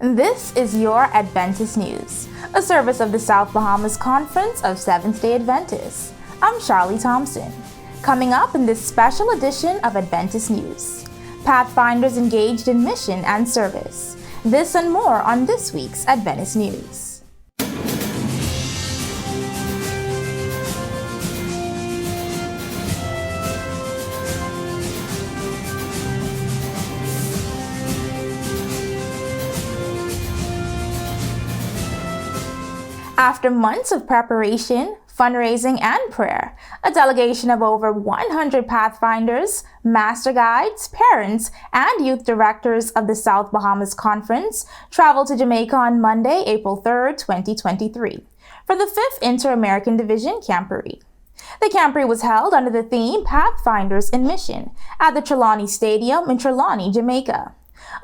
This is your Adventist News, a service of the South Bahamas Conference of Seventh-day Adventists. I'm Charlie Thompson. Coming up in this special edition of Adventist News, Pathfinders engaged in mission and service. This and more on this week's Adventist News. After months of preparation, fundraising, and prayer, a delegation of over 100 Pathfinders, master guides, parents, and youth directors of the South Bahamas Conference traveled to Jamaica on Monday, April 3, 2023, for the 5th Inter-American Division Camporee. The camporee was held under the theme Pathfinders in Mission at the Trelawney Stadium in Trelawney, Jamaica.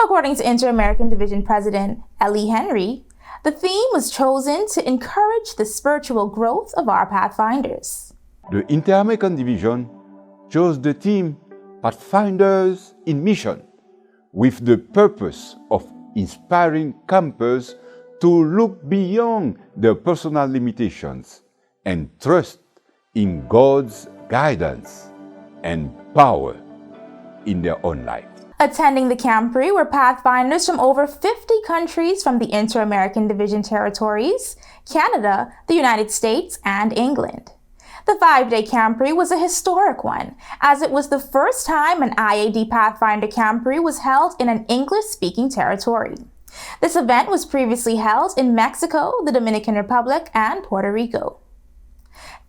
According to Inter-American Division President Ellie Henry, the theme was chosen to encourage the spiritual growth of our Pathfinders. The Inter-American Division chose the theme Pathfinders in Mission with the purpose of inspiring campers to look beyond their personal limitations and trust in God's guidance and power in their own life. Attending the camporee were Pathfinders from over 50 countries from the Inter-American Division territories, Canada, the United States, and England. The 5-day camporee was a historic one, as it was the first time an IAD Pathfinder camporee was held in an English-speaking territory. This event was previously held in Mexico, the Dominican Republic, and Puerto Rico.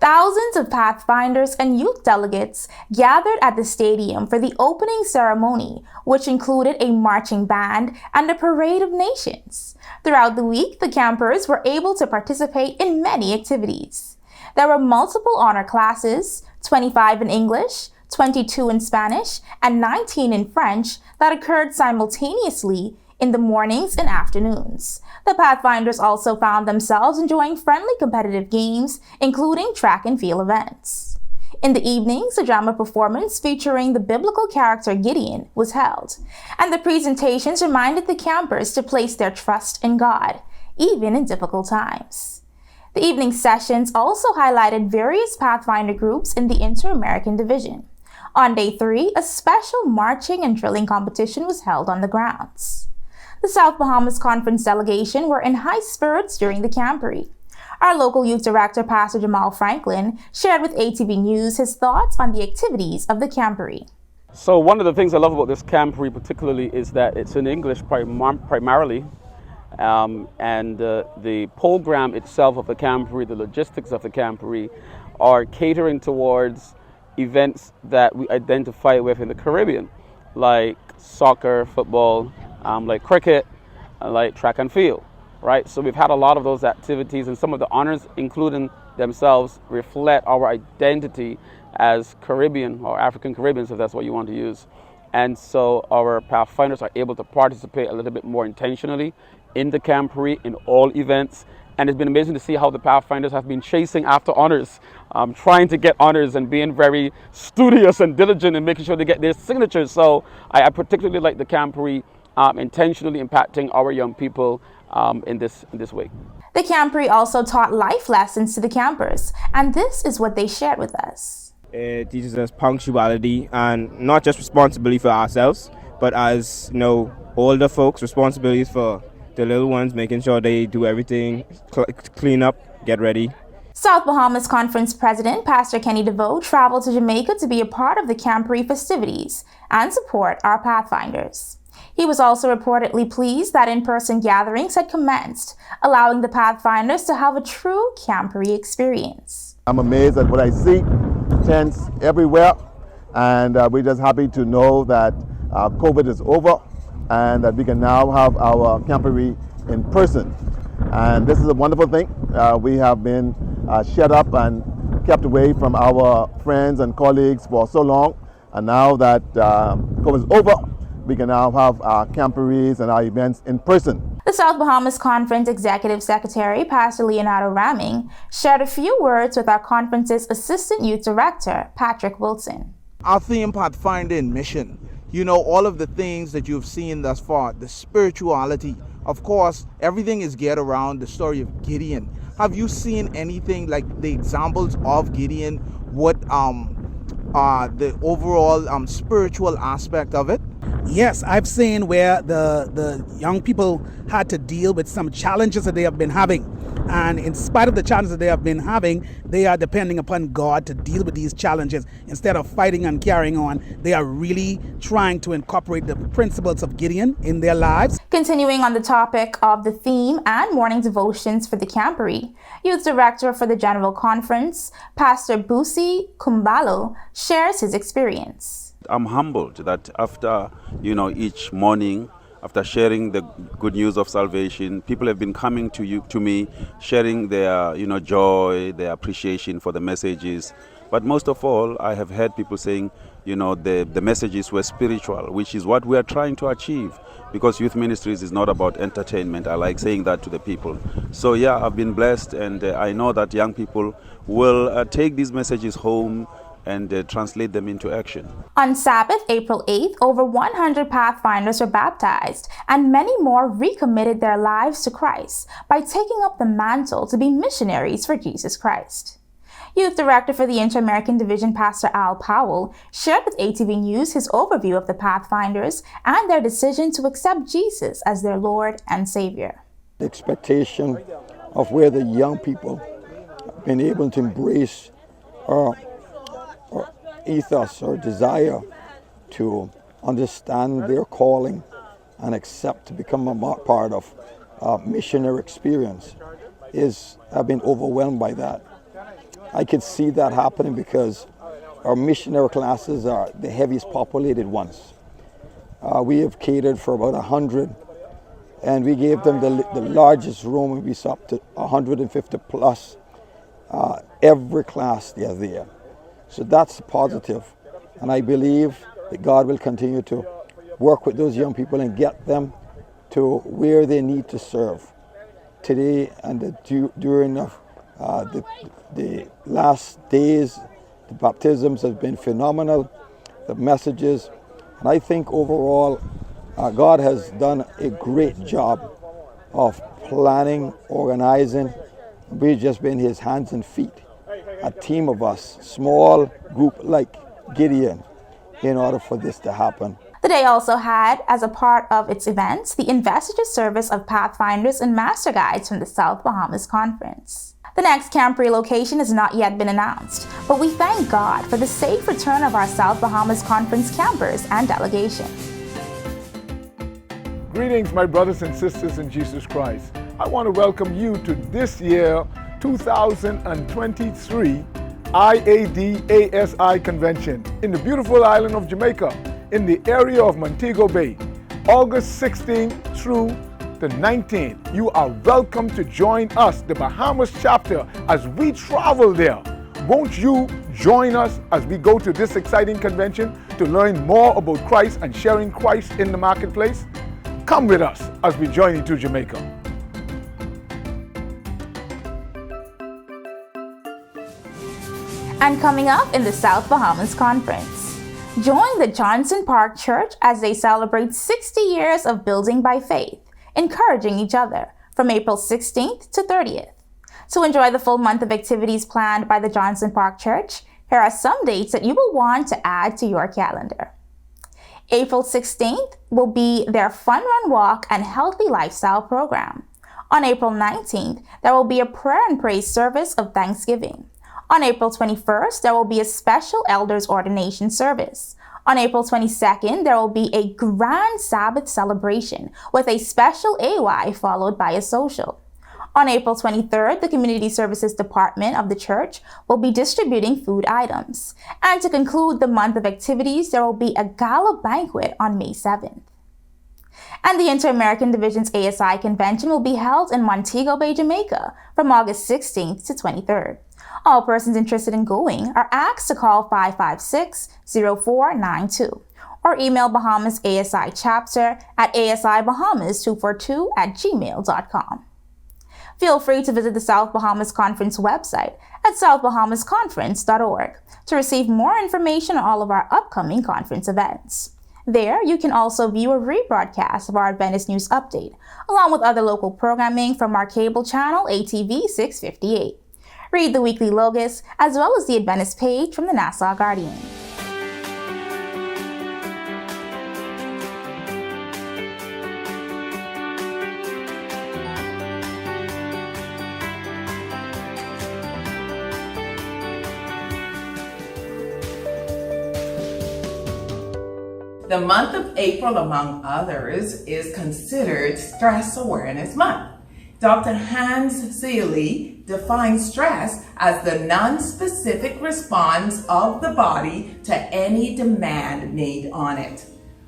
Thousands of Pathfinders and youth delegates gathered at the stadium for the opening ceremony, which included a marching band and a parade of nations. Throughout the week, the campers were able to participate in many activities. There were multiple honor classes, 25 in English, 22 in Spanish, and 19 in French that occurred simultaneously in the mornings and afternoons. The Pathfinders also found themselves enjoying friendly competitive games, including track and field events. In the evenings, a drama performance featuring the biblical character Gideon was held, and the presentations reminded the campers to place their trust in God, even in difficult times. The evening sessions also highlighted various Pathfinder groups in the Inter-American Division. On day 3, a special marching and drilling competition was held on the grounds. The South Bahamas Conference delegation were in high spirits during the camporee. Our local youth director, Pastor Jamal Franklin, shared with ATV News his thoughts on the activities of the camporee. So one of the things I love about this camporee particularly is that it's in English primarily, and the program itself of the camporee, the logistics of the camporee, are catering towards events that we identify with in the Caribbean, like soccer, football, like cricket, like track and field, right? So we've had a lot of those activities, and some of the honors, including themselves, reflect our identity as Caribbean or African Caribbeans, if that's what you want to use. And so our Pathfinders are able to participate a little bit more intentionally in the camporee, in all events. And it's been amazing to see how the Pathfinders have been chasing after honors, trying to get honors and being very studious and diligent in making sure they get their signatures. So I particularly like the camporee intentionally impacting our young people in this way. The camporee also taught life lessons to the campers, and this is what they shared with us. It teaches us punctuality, and not just responsibility for ourselves, but as older folks, responsibilities for the little ones, making sure they do everything, clean up, get ready. South Bahamas Conference President Pastor Kenny DeVoe traveled to Jamaica to be a part of the camporee festivities and support our Pathfinders. He was also reportedly pleased that in-person gatherings had commenced, allowing the Pathfinders to have a true camporee experience. I'm amazed at what I see, tents everywhere, and we're just happy to know that COVID is over and that we can now have our camporee in person. And this is a wonderful thing. We have been shut up and kept away from our friends and colleagues for so long, and now that COVID is over, we can now have our camporees and our events in person. The South Bahamas Conference Executive Secretary, Pastor Leonardo Ramming, shared a few words with our conference's Assistant Youth Director, Patrick Wilson. Our theme, Pathfinder in Mission, all of the things that you've seen thus far, the spirituality of course, everything is geared around the story of Gideon. Have you seen anything like the examples of Gideon? What the overall spiritual aspect of it? Yes, I've seen where the young people had to deal with some challenges that they have been having. And in spite of the challenges that they have been having, they are depending upon God to deal with these challenges. Instead of fighting and carrying on, they are really trying to incorporate the principles of Gideon in their lives. Continuing on the topic of the theme and morning devotions for the camporee, Youth Director for the General Conference, Pastor Busi Kumbalo, shares his experience. I'm humbled that after, each morning, after sharing the good news of salvation, people have been coming to me, sharing their, joy, their appreciation for the messages. But most of all, I have heard people saying, the messages were spiritual, which is what we are trying to achieve. Because youth ministries is not about entertainment. I like saying that to the people. So yeah, I've been blessed, and I know that young people will take these messages home and translate them into action. On Sabbath, April 8th, over 100 Pathfinders were baptized, and many more recommitted their lives to Christ by taking up the mantle to be missionaries for Jesus Christ. Youth Director for the Inter-American Division, Pastor Al Powell, shared with ATV News his overview of the Pathfinders and their decision to accept Jesus as their Lord and Savior. The expectation of where the young people have been able to embrace our ethos or desire to understand their calling and accept to become a part of missionary experience I've been overwhelmed by that. I could see that happening because our missionary classes are the heaviest populated ones. We have catered for about 100, and we gave them the largest room, and we saw up to 150 plus every class they are there. So that's positive, and I believe that God will continue to work with those young people and get them to where they need to serve. Today and during the last days, the baptisms have been phenomenal, the messages, and I think overall God has done a great job of planning, organizing. We've just been his hands and feet. A team of us, small group like Gideon, in order for this to happen. The day also had, as a part of its events, the investiture service of Pathfinders and Master Guides from the South Bahamas Conference. The next camporee location has not yet been announced, but we thank God for the safe return of our South Bahamas Conference campers and delegation. Greetings, my brothers and sisters in Jesus Christ. I want to welcome you to this year 2023 IAD-ASI Convention in the beautiful island of Jamaica in the area of Montego Bay, August 16th through the 19th. You are welcome to join us, the Bahamas chapter, as we travel there. Won't you join us as we go to this exciting convention to learn more about Christ and sharing Christ in the marketplace? Come with us as we journey to Jamaica. And coming up in the South Bahamas Conference, join the Johnson Park Church as they celebrate 60 years of building by faith, encouraging each other from April 16th to 30th. To enjoy the full month of activities planned by the Johnson Park Church, here are some dates that you will want to add to your calendar. April 16th will be their Fun Run Walk and Healthy Lifestyle program. On April 19th, there will be a prayer and praise service of Thanksgiving. On April 21st, there will be a special elders ordination service. On April 22nd, there will be a grand Sabbath celebration with a special AY followed by a social. On April 23rd, the Community Services Department of the church will be distributing food items. And to conclude the month of activities, there will be a gala banquet on May 7th. And the Inter-American Division's ASI Convention will be held in Montego Bay, Jamaica from August 16th to 23rd. All persons interested in going are asked to call 556-0492 or email Bahamas ASI chapter at asibahamas242@gmail.com. Feel free to visit the South Bahamas Conference website at southbahamasconference.org to receive more information on all of our upcoming conference events. There, you can also view a rebroadcast of our Adventist News Update, along with other local programming from our cable channel, ATV 658. Read the weekly Logos, as well as the Adventist page from the Nassau Guardian. The month of April, among others, is considered Stress Awareness Month. Dr. Hans Seeley defines stress as the non-specific response of the body to any demand made on it.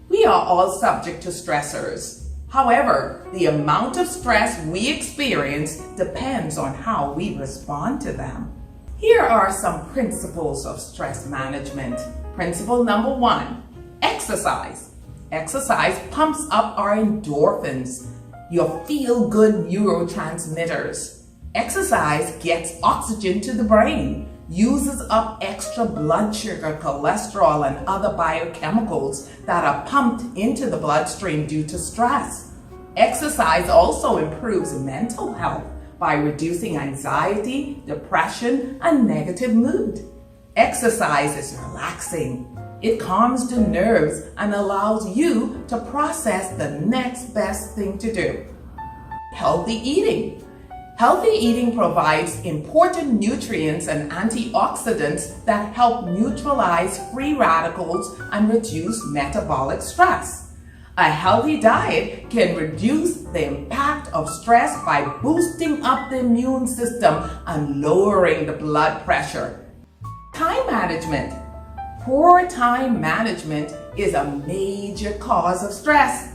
We are all subject to stressors. However, the amount of stress we experience depends on how we respond to them. Here are some principles of stress management. Principle number 1. Exercise. Exercise pumps up our endorphins, your feel-good neurotransmitters. Exercise gets oxygen to the brain, uses up extra blood sugar, cholesterol, and other biochemicals that are pumped into the bloodstream due to stress. Exercise also improves mental health by reducing anxiety, depression, and negative mood. Exercise is relaxing. It calms the nerves and allows you to process the next best thing to do. Healthy eating. Healthy eating provides important nutrients and antioxidants that help neutralize free radicals and reduce metabolic stress. A healthy diet can reduce the impact of stress by boosting up the immune system and lowering the blood pressure. Time management. Poor time management is a major cause of stress.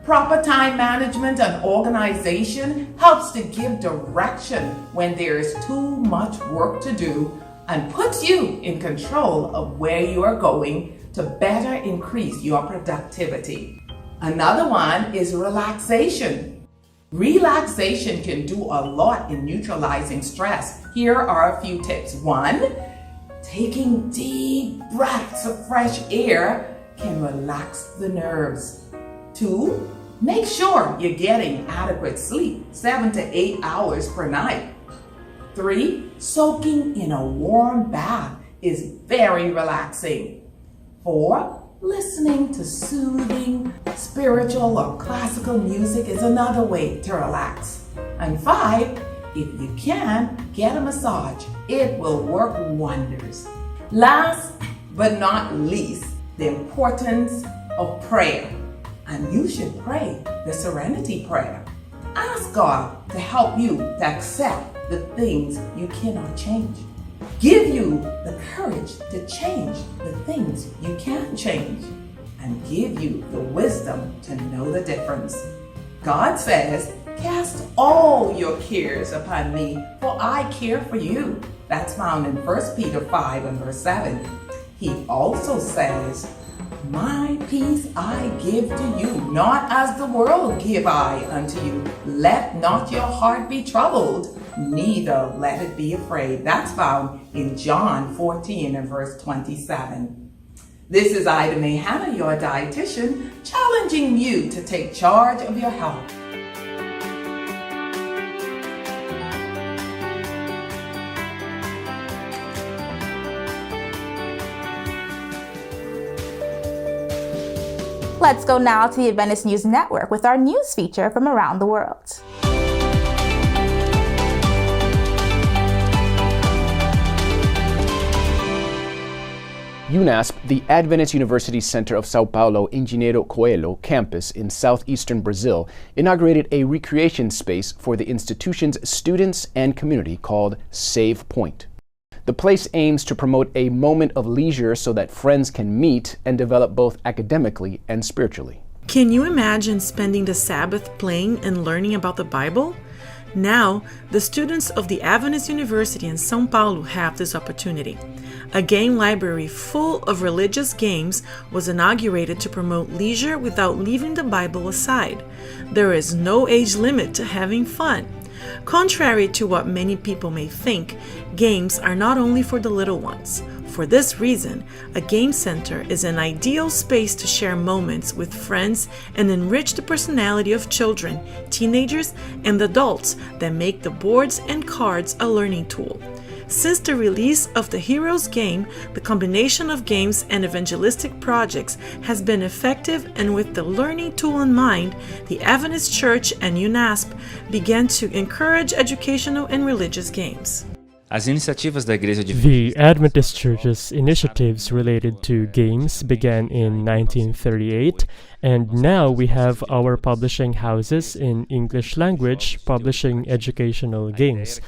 Proper time management and organization helps to give direction when there is too much work to do and puts you in control of where you are going to better increase your productivity. Another one is relaxation. Relaxation can do a lot in neutralizing stress. Here are a few tips. 1. Taking deep breaths of fresh air can relax the nerves. 2. Make sure you're getting adequate sleep, 7 to 8 hours per night. 3. Soaking in a warm bath is very relaxing. 4. Listening to soothing, spiritual, or classical music is another way to relax. And 5. If you can, get a massage. It will work wonders. Last but not least, the importance of prayer. And you should pray the Serenity Prayer. Ask God to help you to accept the things you cannot change. Give you the courage to change the things you can change. And give you the wisdom to know the difference. God says, "Cast all your cares upon me, for I care for you." That's found in 1 Peter 5 and verse 7. He also says, "My peace I give to you, not as the world give I unto you. Let not your heart be troubled, neither let it be afraid." That's found in John 14 and verse 27. This is Ida Mae Hanna, your dietitian, challenging you to take charge of your health. Let's go now to the Adventist News Network with our news feature from around the world. UNASP, the Adventist University Center of Sao Paulo Engenheiro Coelho campus in southeastern Brazil, inaugurated a recreation space for the institution's students and community called Save Point. The place aims to promote a moment of leisure so that friends can meet and develop both academically and spiritually. Can you imagine spending the Sabbath playing and learning about the Bible? Now, the students of the Adventist University in São Paulo have this opportunity. A game library full of religious games was inaugurated to promote leisure without leaving the Bible aside. There is no age limit to having fun. Contrary to what many people may think, games are not only for the little ones. For this reason, a game center is an ideal space to share moments with friends and enrich the personality of children, teenagers, and adults that make the boards and cards a learning tool. Since the release of the Heroes game, the combination of games and evangelistic projects has been effective, and with the learning tool in mind, the Adventist Church and UNASP began to encourage educational and religious games. The Adventist Church's initiatives related to games began in 1938, and now we have our publishing houses in English language publishing educational games.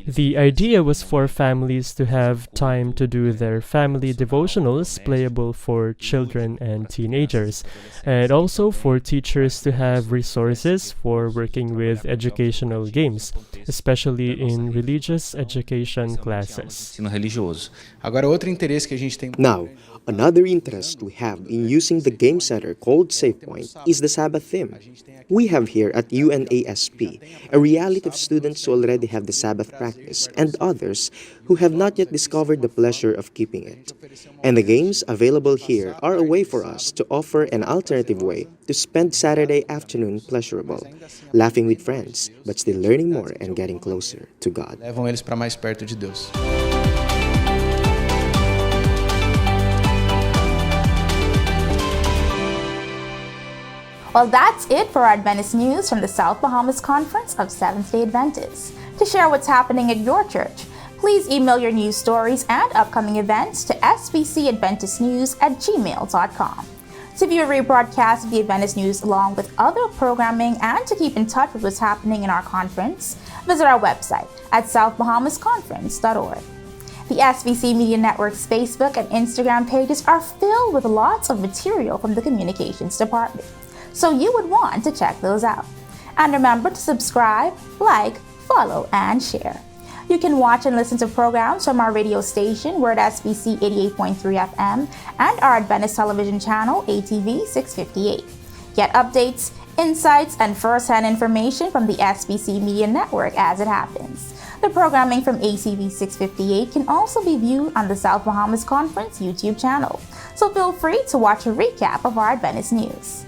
The idea was for families to have time to do their family devotionals playable for children and teenagers, and also for teachers to have resources for working with educational games, especially in religious education classes. Now, another interest we have in using the game center called SafePoint is the Sabbath theme. We have here at UNASP a reality of students who already have the Sabbath practice and others who have not yet discovered the pleasure of keeping it. And the games available here are a way for us to offer an alternative way to spend Saturday afternoon pleasurable, laughing with friends, but still learning more and getting closer to God. Well, that's it for our Adventist news from the South Bahamas Conference of Seventh-day Adventists. To share what's happening at your church, please email your news stories and upcoming events to sbcadventistnews@gmail.com. To view a rebroadcast of the Adventist news along with other programming and to keep in touch with what's happening in our conference, visit our website at southbahamasconference.org. The SBC Media Network's Facebook and Instagram pages are filled with lots of material from the Communications Department, so you would want to check those out. And remember to subscribe, like, follow, and share. You can watch and listen to programs from our radio station, we're at SBC 88.3 FM, and our Adventist television channel, ATV 658. Get updates, insights, and first-hand information from the SBC Media Network as it happens. The programming from ATV 658 can also be viewed on the South Bahamas Conference YouTube channel, so feel free to watch a recap of our Adventist news.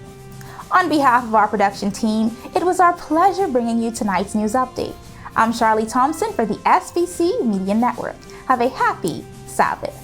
On behalf of our production team, it was our pleasure bringing you tonight's news update. I'm Charlie Thompson for the SBC Media Network. Have a happy Sabbath.